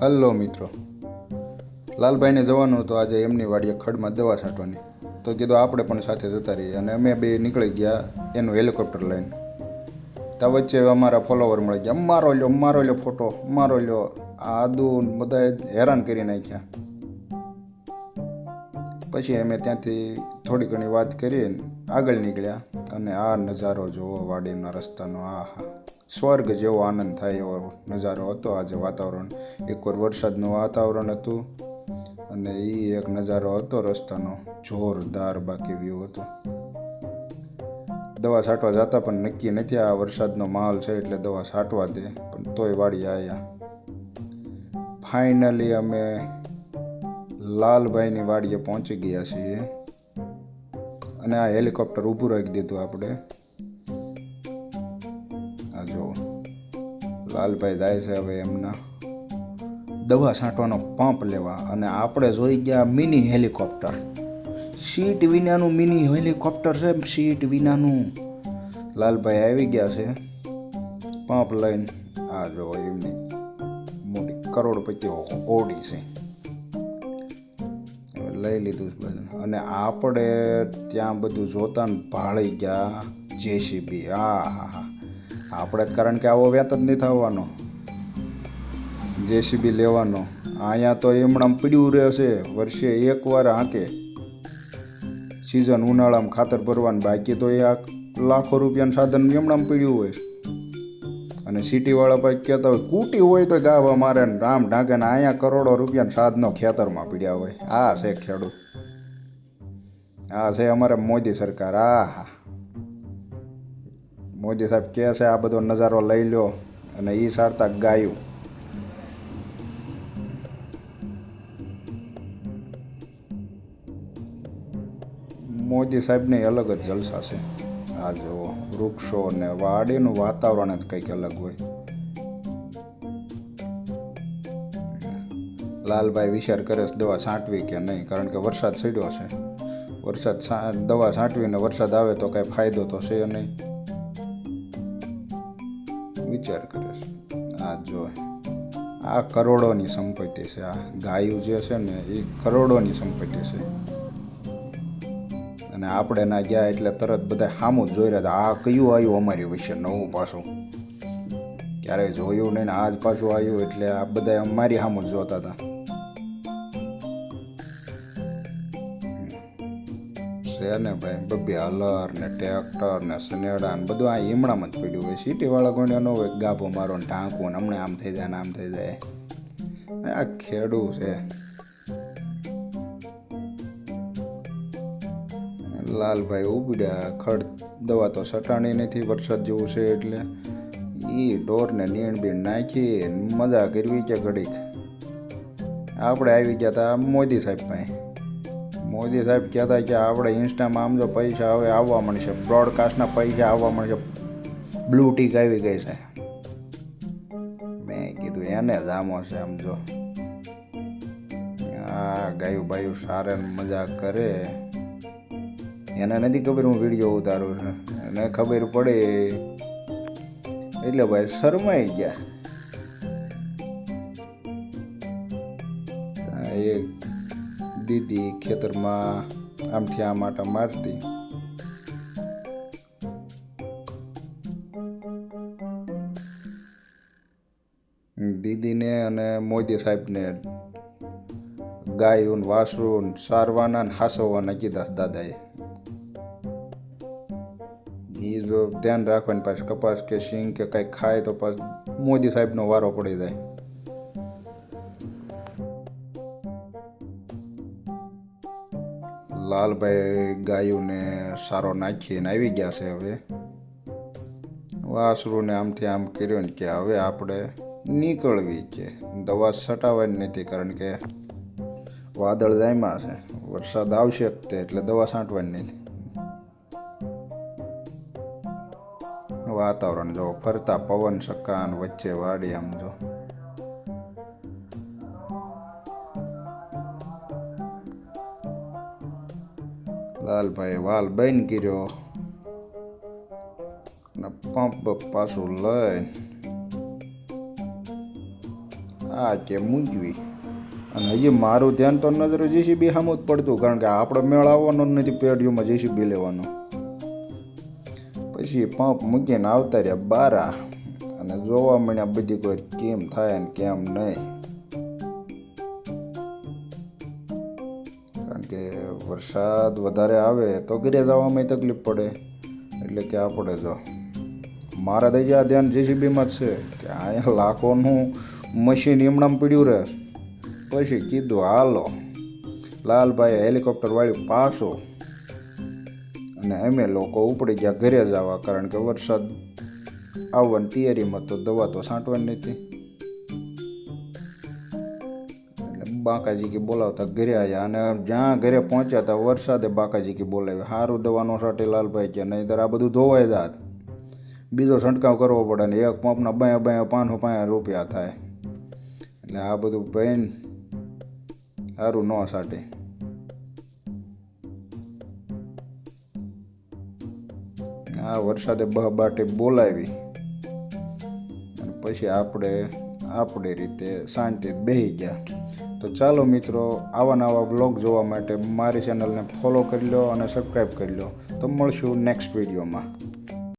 Hello મિત્રો, લાલભાઈને જવાનું હતું આજે એમની વાડીએ ખડમાં દવા છાંટવાની. તો કીધું આપણે પણ સાથે જતા રહીએ અને અમે બે નીકળી ગયા એનું હેલિકોપ્ટર લઈને. ત્યાં વચ્ચે અમારા ફોલોવર મળી ગયા, મારો લ્યો ફોટો, મારો લ્યો. આદુ બધા હેરાન કરી નાખ્યા. પછી અમે ત્યાંથી થોડી ઘણી વાત કરીને આગળ નીકળ્યા અને આ નજારો જોવો વાડીના રસ્તાનો. આહા, સ્વર્ગ જેવો આનંદ થાય એવો નજારો હતો આજે. વાતાવરણ એકવાર વરસાદનું વાતાવરણ હતું અને એ એક નજારો હતો રસ્તાનો, જોરદાર બાકી વ્યૂ હતો. દવા છાંટવા જતા પણ નક્કી નથી, આ વરસાદનો માહોલ છે એટલે દવા છાંટવા દે, પણ તોય વાડી આવ્યા. ફાઇનલી અમે લાલભાઈની વાડીએ પહોંચી ગયા છીએ અને આ હેલિકોપ્ટર ઊભું રાખી દીધું આપણે. આ જો લાલભાઈ જાય છે હવે એમના દવા છાંટવાનો પંપ લેવા અને આપણે જોઈ ગયા મિની હેલિકોપ્ટર. સીટ વિનાનું મિની હેલિકોપ્ટર છે, સીટ વિનાનું. લાલભાઈ આવી ગયા છે પંપ લઈને. આ જો એમની મોટી કરોડપતિ ઓડી છે, લઈ લીધું બધું. અને આપણે ત્યાં બધું જોતા ને ભાળી ગયા જેસીબી. હા હા હા, આપણે કારણ કે આવો વ્યાત જ નહીં થવાનો જેસીબી લેવાનો. અહીંયા તો એમણામ પીડ્યું રહેશે, વર્ષે એકવાર હાંકે. સિઝન ઉનાળામાં ખાતર ભરવાનું, બાકી તો એ આ લાખો રૂપિયાનું સાધન એમણામ પીડ્યું હોય. અને સિટીવાળા ભાઈ કહેતા હોય કૂટી હોય તો ગાવા મારે ને રામ ઢાંકે ને. અહીંયા કરોડો રૂપિયાના સાધનો ખેતરમાં પીડ્યા હોય. આ છે ખેડૂત, આ છે અમારે મોદી સરકાર. આ હા, મોદી સાહેબ કહે છે આ બધો નજારો લઈ લો અને એ સારતા ગાયું. મોદી સાહેબને અલગ જ જલસા છે. આ જો વૃક્ષો ને વાડીનું વાતાવરણ જ કંઈક અલગ હોય. લાલભાઈ વિચાર કરે છે દવા છાંટવી કે નહીં, કારણ કે વરસાદ પડ્યો છે. દવા છાંટવીને વરસાદ આવે તો કાંઈ ફાયદો તો છે નહીં. વિચાર કરે છે. આ જો આ કરોડોની સંપત્તિ છે. આ ગાયું જે છે ને એ કરોડોની સંપત્તિ છે. અને આપણે ના ગયા એટલે તરત બધા સામું જ જોઈ રહ્યા હતા. આ કયું આવ્યું અમારી વિશે નવું પાછું, ક્યારેય જોયું નહીં ને આજ પાછું આવ્યું એટલે આ બધા અમારી સામું જ જોતા હતા. છે ને ભાઈ, બબ્બે હલર ને ટ્રેક્ટર ને સનેડા ને બધું આ ઈમણામાં જ પડ્યું હોય. સિટીવાળા કોઈને ન હોય ગાભો મારો ને ઢાંકવું ને હમણાં આમ થઈ જાય ને આમ થઈ જાય. આ ખેડૂ છે. લાલભાઈ ઉબડ્યા. ખડ દવા તો સટાણી નથી, વરસાદ જેવું છે એટલે. એ ઢોરને નીણ બીણ નાખી મજા કરવી કે ઘડીક. આપણે આવી ગયા હતા મોદી સાહેબ પાસે. મોદી સાહેબ કહેતા કે આપણે ઇન્સ્ટામાં આમ જો પૈસા હવે આવવા મળશે, બ્રોડકાસ્ટના પૈસા આવવા મળશે. બ્લુ ટીક આવી ગઈ છે. મેં કીધું એને જ આમો છે. આમ જો આ ગાયું બાયું સારે મજા કરે. એને નથી ખબર હું વિડીયો ઉતારું છું, એને ખબર પડે એટલે ભાઈ શરમાઈ ગયા. એક દીદી ખેતરમાં આમથી આમ આટા મારતી. દીદીને અને મોદી સાહેબને ગાયું વાસરું સારવાના ને હાસવવાના કીધા દાદાએ. એ જો ધ્યાન રાખવાની, પાછું કપાસ કે સિંગ કે કંઈક ખાય તો પાછું મોદી સાહેબનો વારો પડી જાય. લાલભાઈ ગાયુંને સારો નાખીને આવી ગયા છે. હવે વાસરુને આમથી આમ કર્યું ને કે હવે આપણે નીકળવી છે. દવા છટાવવાની નથી કારણ કે વાદળ જામ્યા છે, વરસાદ આવશે જ તે, એટલે દવા છાંટવાની નથી. વાતાવરણ જો ફરતા પવન સકાન વચ્ચે વાડી. આમ જો લાલભાઈ વાલ બંધ કર્યો અને પંપ પાછું લઈને આ કે મૂંઝવી. અને હજી મારું ધ્યાન તો નજર જેસીબી સામું જ પડતું, કારણ કે આપણે મેળ આવવાનો જ નથી પેઢીઓમાં જેસીબી લેવાનો. પછી પંપ મૂકીને આવતા રહ્યા બારા અને જોવા મળ્યા બધી કોઈ કેમ થાય ને કેમ નહીં. કારણ કે વરસાદ વધારે આવે તો ઘરે જવામાં તકલીફ પડે. એટલે કે આપણે જો મારા તો આ ધ્યાન જેસીબીમાં જ છે કે અહીંયા લાખોનું મશીન એમણામ પડ્યું રહે. પછી કીધું હાલો લાલભાઈ હેલિકોપ્ટર વાળી પાછો, અને અમે લોકો ઉપડી ગયા ઘરે જવા, કારણ કે વરસાદ આવવાની તૈયારીમાં તો દવા તો છાંટવાની નથી. એટલે બાકાજી કે બોલાવતા ઘરે આવ્યા, અને જ્યાં ઘરે પહોંચ્યા હતા વરસાદે બાકાજી કે બોલાવ્યા. સારું દવાનો છાંટે લાલભાઈ કે, નહીંતર આ બધું ધોવાઈ જાત, બીજો છંટકાવ કરવો પડે ને એક પંપના 500 રૂપિયા થાય. એટલે આ બધું ભાઈ સારું ન છાંટે. આ વરસાદે બાટે બોલાવી અને પછી આપણે આપણી રીતે શાંતિ બેસી ગયા. તો ચાલો મિત્રો, આવા નવા વ્લોગ જોવા માટે મારી ચેનલને ફોલો કરી લો અને સબસ્ક્રાઈબ કરી લો. તો મળશું નેક્સ્ટ વિડીયોમાં.